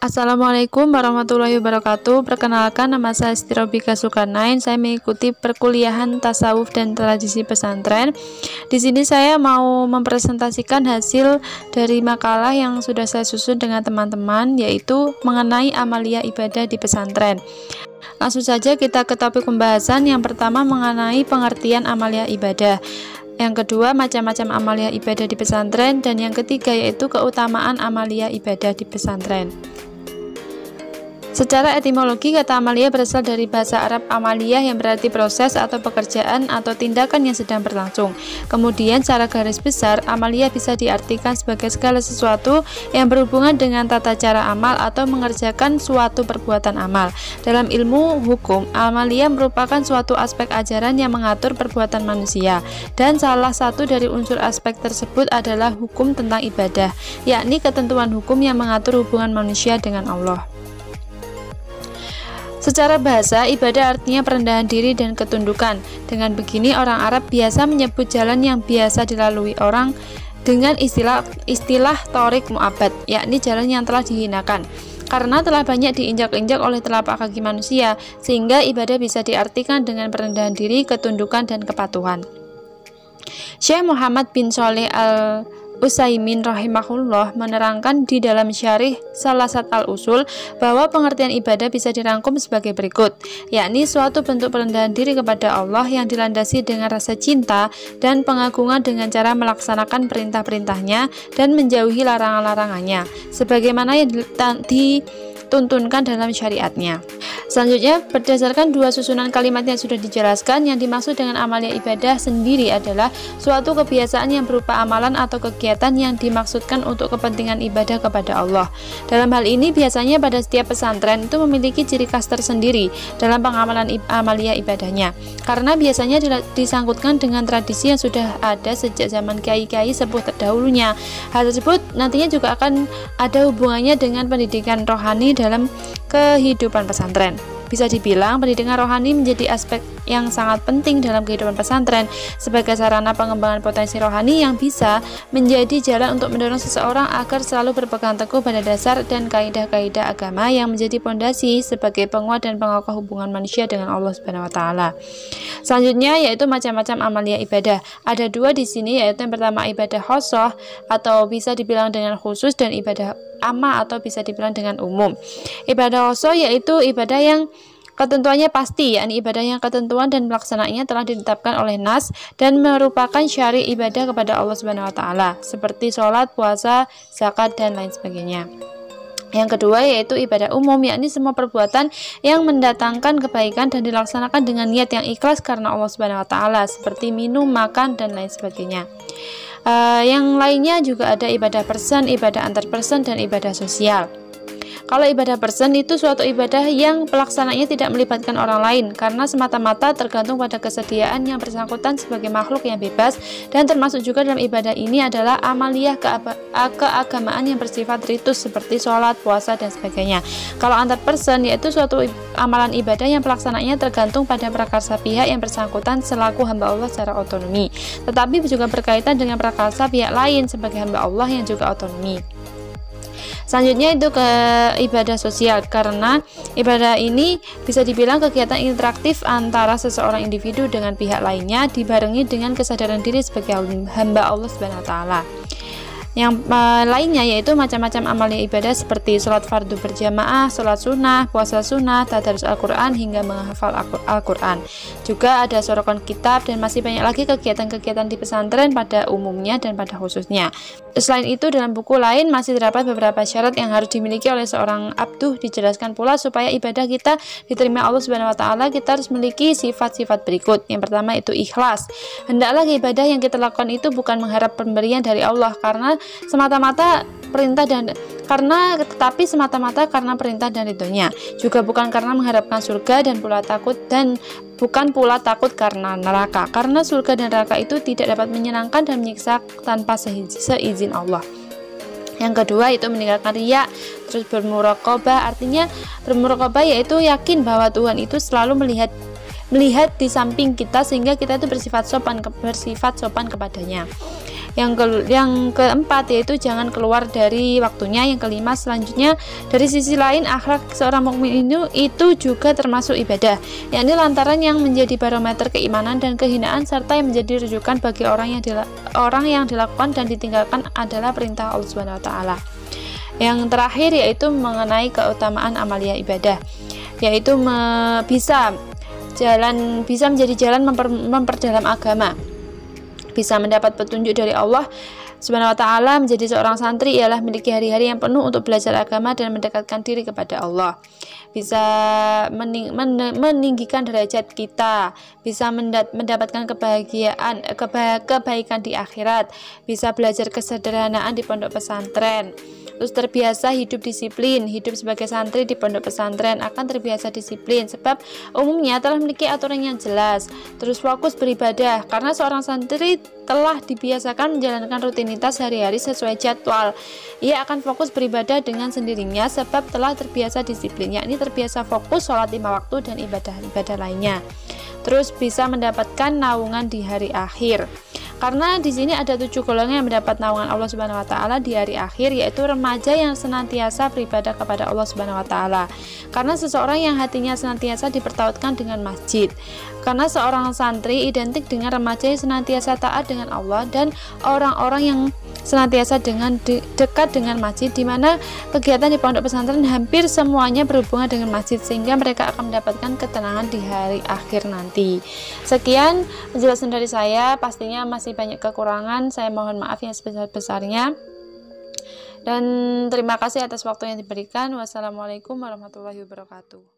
Assalamualaikum warahmatullahi wabarakatuh. Perkenalkan, nama saya Siti Robika Zulkarnain. Saya mengikuti perkuliahan tasawuf dan tradisi pesantren. Di sini saya mau mempresentasikan hasil dari makalah yang sudah saya susun dengan teman-teman, yaitu mengenai amalia ibadah di pesantren. Langsung saja kita ke topik pembahasan. Yang pertama mengenai pengertian amalia ibadah. Yang kedua, macam-macam amalia ibadah di pesantren, dan yang ketiga yaitu keutamaan amalia ibadah di pesantren. Secara etimologi, kata amalia berasal dari bahasa Arab amaliyah yang berarti proses atau pekerjaan atau tindakan yang sedang berlangsung. Kemudian secara garis besar, amalia bisa diartikan sebagai segala sesuatu yang berhubungan dengan tata cara amal atau mengerjakan suatu perbuatan amal. Dalam ilmu hukum, amalia merupakan suatu aspek ajaran yang mengatur perbuatan manusia, dan salah satu dari unsur aspek tersebut adalah hukum tentang ibadah, yakni ketentuan hukum yang mengatur hubungan manusia dengan Allah. Secara bahasa, ibadah artinya perendahan diri dan ketundukan. Dengan begini, orang Arab biasa menyebut jalan yang biasa dilalui orang dengan istilah thorik mu'abbad, yakni jalan yang telah dihinakan, karena telah banyak diinjak-injak oleh telapak kaki manusia, sehingga ibadah bisa diartikan dengan perendahan diri, ketundukan, dan kepatuhan. Syekh Muhammad bin Shalih Al-Utsaimin rahimahullah menerangkan di dalam syarih Salasat al-Usul bahwa pengertian ibadah bisa dirangkum sebagai berikut, yakni suatu bentuk perendahan diri kepada Allah yang dilandasi dengan rasa cinta dan pengagungan dengan cara melaksanakan perintah-perintahnya dan menjauhi larangan-larangannya sebagaimana yang dituntunkan dalam syariatnya. Selanjutnya, berdasarkan dua susunan kalimat yang sudah dijelaskan, yang dimaksud dengan amalia ibadah sendiri adalah suatu kebiasaan yang berupa amalan atau kegiatan yang dimaksudkan untuk kepentingan ibadah kepada Allah. Dalam hal ini, biasanya pada setiap pesantren itu memiliki ciri khas tersendiri dalam pengamalan amalia ibadahnya, karena biasanya disangkutkan dengan tradisi yang sudah ada sejak zaman kiai-kiai sepuh terdahulunya. Hal tersebut nantinya juga akan ada hubungannya dengan pendidikan rohani dalam kehidupan pesantren. Bisa dibilang pendidikan rohani menjadi aspek yang sangat penting dalam kehidupan pesantren sebagai sarana pengembangan potensi rohani yang bisa menjadi jalan untuk mendorong seseorang agar selalu berpegang teguh pada dasar dan kaidah-kaidah agama yang menjadi pondasi sebagai penguat dan pengokoh hubungan manusia dengan Allah Subhanahu wa taala. Selanjutnya yaitu macam-macam amalia ibadah. Ada dua di sini, yaitu yang pertama ibadah khosoh atau bisa dibilang dengan khusus, dan ibadah amma atau bisa dibilang dengan umum. Ibadah khosoh yaitu ibadah yang ketentuannya pasti, yakni ibadah yang ketentuan dan pelaksanaannya telah ditetapkan oleh nas dan merupakan syari ibadah kepada Allah Subhanahu wa taala, seperti sholat, puasa, zakat, dan lain sebagainya. Yang kedua yaitu ibadah umum, yakni semua perbuatan yang mendatangkan kebaikan dan dilaksanakan dengan niat yang ikhlas karena Allah Subhanahu wa taala, seperti minum, makan, dan lain sebagainya. Yang lainnya juga ada ibadah person, ibadah antar person, dan ibadah sosial. Kalau ibadah person itu suatu ibadah yang pelaksanaannya tidak melibatkan orang lain, karena semata-mata tergantung pada kesediaan yang bersangkutan sebagai makhluk yang bebas, dan termasuk juga dalam ibadah ini adalah amaliyah keagamaan yang bersifat ritus seperti sholat, puasa, dan sebagainya. Kalau antar person yaitu suatu amalan ibadah yang pelaksanaannya tergantung pada prakarsa pihak yang bersangkutan selaku hamba Allah secara otonomi, tetapi juga berkaitan dengan prakarsa pihak lain sebagai hamba Allah yang juga otonomi. Selanjutnya itu ke ibadah sosial, karena ibadah ini bisa dibilang kegiatan interaktif antara seseorang individu dengan pihak lainnya dibarengi dengan kesadaran diri sebagai hamba Allah Subhanahu wa taala. Yang lainnya yaitu macam-macam amalia ibadah seperti sholat fardu berjamaah, sholat sunnah, puasa sunnah, tadarus Al-Quran, hingga menghafal Al-Quran. Juga ada sorokan kitab, dan masih banyak lagi kegiatan-kegiatan di pesantren pada umumnya dan pada khususnya. Selain itu, dalam buku lain masih terdapat beberapa syarat yang harus dimiliki oleh seorang abduh. Dijelaskan pula supaya ibadah kita diterima Allah Subhanahu wa taala, kita harus memiliki sifat-sifat berikut. Yang pertama itu ikhlas. Hendaklah ibadah yang kita lakukan itu bukan mengharap pemberian dari Allah semata-mata karena perintah dan ridhonya, juga bukan karena mengharapkan surga, dan bukan pula takut karena neraka, karena surga dan neraka itu tidak dapat menyenangkan dan menyiksa tanpa seizin Allah. Yang kedua itu meninggalkan riya, terus bermuraqabah. Artinya bermuraqabah yaitu yakin bahwa Tuhan itu selalu melihat di samping kita, sehingga kita itu bersifat sopan kepadanya. Yang keempat yaitu jangan keluar dari waktunya. Yang kelima, selanjutnya dari sisi lain akhlak seorang mukmin itu juga termasuk ibadah, yakni lantaran yang menjadi barometer keimanan dan kehinaan serta yang menjadi rujukan bagi orang yang dilakukan dan ditinggalkan adalah perintah Allah Subhanahu wa taala. Yang terakhir yaitu mengenai keutamaan amalia ibadah, yaitu bisa menjadi jalan memperdalam agama, bisa mendapat petunjuk dari Allah Subhanahu wa taala. Menjadi seorang santri ialah memiliki hari-hari yang penuh untuk belajar agama dan mendekatkan diri kepada Allah. Bisa meninggikan derajat kita, bisa mendapatkan kebaikan di akhirat, bisa belajar kesederhanaan di pondok pesantren. Terus terbiasa hidup disiplin, hidup sebagai santri di pondok pesantren akan terbiasa disiplin sebab umumnya telah memiliki aturan yang jelas. Terus fokus beribadah karena seorang santri telah dibiasakan menjalankan rutinitas hari-hari sesuai jadwal. Ia akan fokus beribadah dengan sendirinya sebab telah terbiasa disiplin, yakni terbiasa fokus sholat 5 waktu dan ibadah-ibadah lainnya. Terus bisa mendapatkan naungan di hari akhir. Karena di sini ada 7 golongan yang mendapat naungan Allah Subhanahu wa taala di hari akhir, yaitu remaja yang senantiasa beribadah kepada Allah Subhanahu wa taala. Karena seseorang yang hatinya senantiasa dipertautkan dengan masjid. Karena seorang santri identik dengan remaja yang senantiasa taat dengan Allah dan orang-orang yang senantiasa dekat dengan masjid, di mana kegiatan di pondok pesantren hampir semuanya berhubungan dengan masjid sehingga mereka akan mendapatkan ketenangan di hari akhir nanti. Sekian penjelasan dari saya, pastinya masih banyak kekurangan, saya mohon maaf yang sebesar-besarnya dan terima kasih atas waktu yang diberikan. Wassalamualaikum warahmatullahi wabarakatuh.